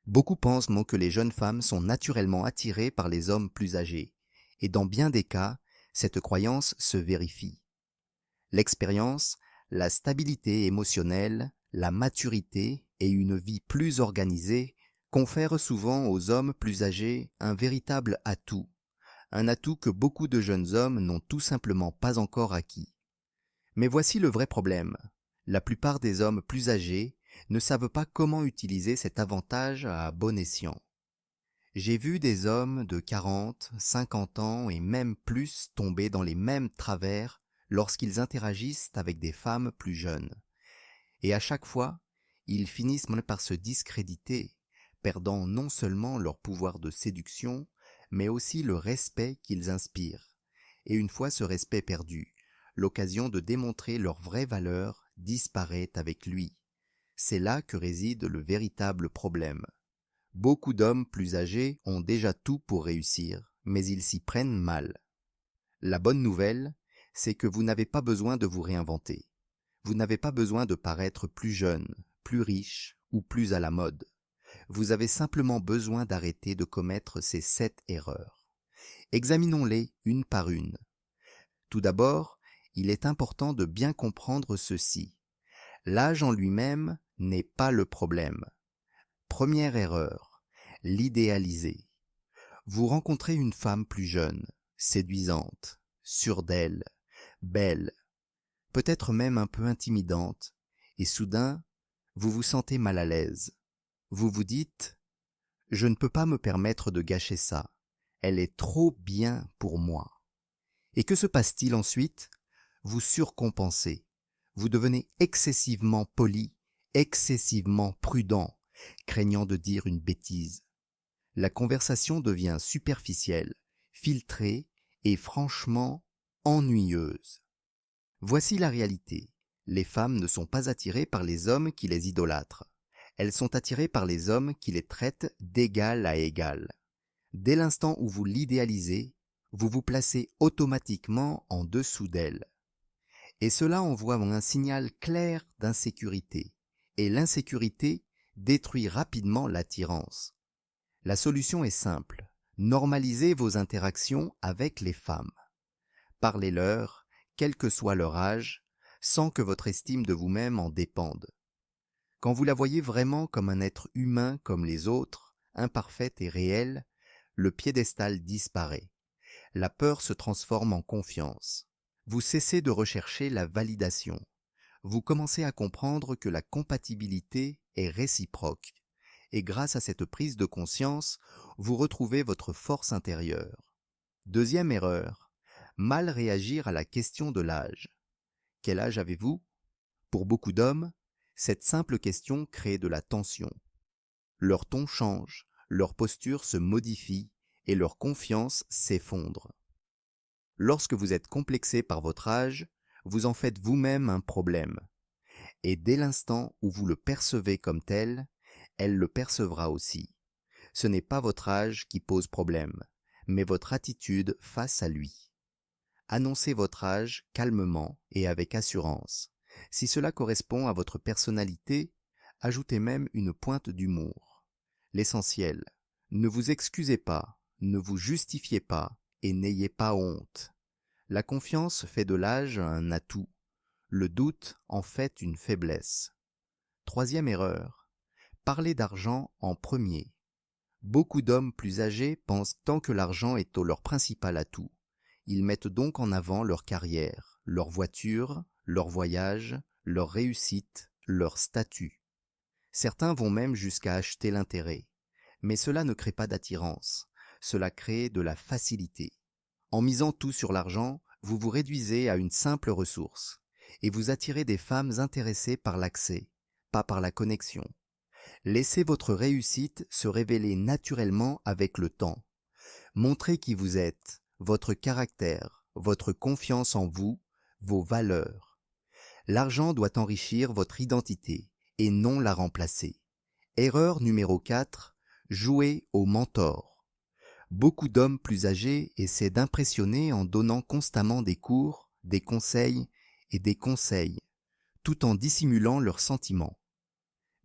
Beaucoup pensent non que les jeunes femmes sont naturellement attirées par les hommes plus âgés, et dans bien des cas, cette croyance se vérifie. L'expérience, la stabilité émotionnelle, la maturité et une vie plus organisée confèrent souvent aux hommes plus âgés un atout que beaucoup de jeunes hommes n'ont tout simplement pas encore acquis. Mais voici le vrai problème. La plupart des hommes plus âgés ne savent pas comment utiliser cet avantage à bon escient. J'ai vu des hommes de 40, 50 ans et même plus tomber dans les mêmes travers lorsqu'ils interagissent avec des femmes plus jeunes. Et à chaque fois, ils finissent par se discréditer, perdant non seulement leur pouvoir de séduction, mais aussi le respect qu'ils inspirent. Et une fois ce respect perdu, l'occasion de démontrer leur vraie valeur disparaît avec lui. C'est là que réside le véritable problème. Beaucoup d'hommes plus âgés ont déjà tout pour réussir, mais ils s'y prennent mal. La bonne nouvelle, c'est que vous n'avez pas besoin de vous réinventer. Vous n'avez pas besoin de paraître plus jeune, plus riche ou plus à la mode. Vous avez simplement besoin d'arrêter de commettre ces 7 erreurs. Examinons-les une par une. Tout d'abord, il est important de bien comprendre ceci. L'âge en lui-même n'est pas le problème. Première erreur, l'idéaliser. Vous rencontrez une femme plus jeune, séduisante, sûre d'elle, belle, peut-être même un peu intimidante, et soudain, vous vous sentez mal à l'aise. Vous vous dites « Je ne peux pas me permettre de gâcher ça, elle est trop bien pour moi ». Et que se passe-t-il ensuite? Vous surcompensez. Vous devenez excessivement poli, excessivement prudent, craignant de dire une bêtise. La conversation devient superficielle, filtrée et franchement ennuyeuse. Voici la réalité. Les femmes ne sont pas attirées par les hommes qui les idolâtrent. Elles sont attirées par les hommes qui les traitent d'égal à égal. Dès l'instant où vous l'idéalisez, vous vous placez automatiquement en dessous d'elle. Et cela envoie un signal clair d'insécurité. Et l'insécurité détruit rapidement l'attirance. La solution est simple. Normalisez vos interactions avec les femmes. Parlez-leur, quel que soit leur âge, sans que votre estime de vous-même en dépende. Quand vous la voyez vraiment comme un être humain comme les autres, imparfait et réel, le piédestal disparaît. La peur se transforme en confiance. Vous cessez de rechercher la validation. Vous commencez à comprendre que la compatibilité est réciproque. Et grâce à cette prise de conscience, vous retrouvez votre force intérieure. Deuxième erreur, mal réagir à la question de l'âge. Quel âge avez-vous? Pour beaucoup d'hommes, cette simple question crée de la tension. Leur ton change, leur posture se modifie et leur confiance s'effondre. Lorsque vous êtes complexé par votre âge, vous en faites vous-même un problème. Et dès l'instant où vous le percevez comme tel, elle le percevra aussi. Ce n'est pas votre âge qui pose problème, mais votre attitude face à lui. Annoncez votre âge calmement et avec assurance. Si cela correspond à votre personnalité, ajoutez même une pointe d'humour. L'essentiel, ne vous excusez pas, ne vous justifiez pas et n'ayez pas honte. La confiance fait de l'âge un atout. Le doute en fait une faiblesse. Troisième erreur, parler d'argent en premier. Beaucoup d'hommes plus âgés pensent tant que l'argent est leur principal atout. Ils mettent donc en avant leur carrière, leur voiture, leur voyage, leur réussite, leur statut. Certains vont même jusqu'à acheter l'intérêt. Mais cela ne crée pas d'attirance, cela crée de la facilité. En misant tout sur l'argent, vous vous réduisez à une simple ressource, et vous attirez des femmes intéressées par l'accès, pas par la connexion. Laissez votre réussite se révéler naturellement avec le temps. Montrez qui vous êtes, votre caractère, votre confiance en vous, vos valeurs. L'argent doit enrichir votre identité et non la remplacer. Erreur numéro 4, jouer au mentor. Beaucoup d'hommes plus âgés essaient d'impressionner en donnant constamment des cours, des conseils et des conseils, tout en dissimulant leurs sentiments.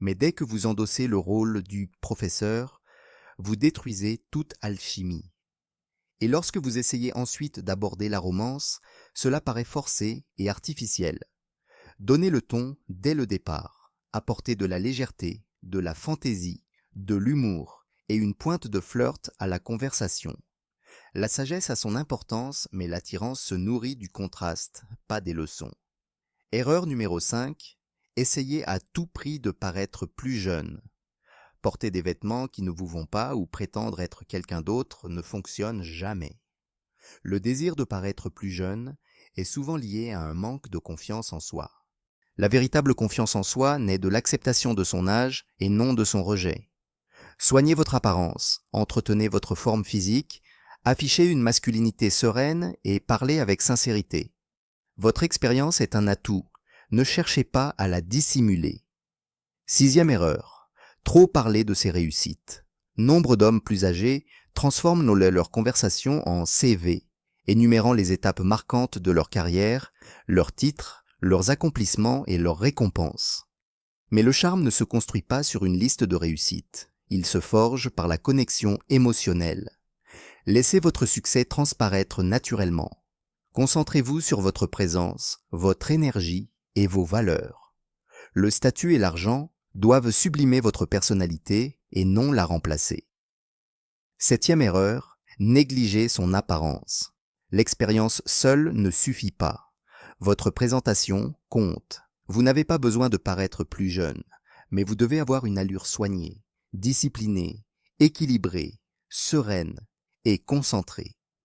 Mais dès que vous endossez le rôle du professeur, vous détruisez toute alchimie. Et lorsque vous essayez ensuite d'aborder la romance, cela paraît forcé et artificiel. Donnez le ton dès le départ, apportez de la légèreté, de la fantaisie, de l'humour et une pointe de flirt à la conversation. La sagesse a son importance, mais l'attirance se nourrit du contraste, pas des leçons. Erreur numéro 5. Essayez à tout prix de paraître plus jeune. Porter des vêtements qui ne vous vont pas ou prétendre être quelqu'un d'autre ne fonctionne jamais. Le désir de paraître plus jeune est souvent lié à un manque de confiance en soi. La véritable confiance en soi naît de l'acceptation de son âge et non de son rejet. Soignez votre apparence, entretenez votre forme physique, affichez une masculinité sereine et parlez avec sincérité. Votre expérience est un atout, ne cherchez pas à la dissimuler. 6e erreur, trop parler de ses réussites. Nombre d'hommes plus âgés transforment leur conversation en CV, énumérant les étapes marquantes de leur carrière, leurs titres, leurs accomplissements et leurs récompenses. Mais le charme ne se construit pas sur une liste de réussites. Il se forge par la connexion émotionnelle. Laissez votre succès transparaître naturellement. Concentrez-vous sur votre présence, votre énergie et vos valeurs. Le statut et l'argent doivent sublimer votre personnalité et non la remplacer. 7e erreur, négligez son apparence. L'expérience seule ne suffit pas. Votre présentation compte. Vous n'avez pas besoin de paraître plus jeune, mais vous devez avoir une allure soignée, disciplinée, équilibrée, sereine et concentrée.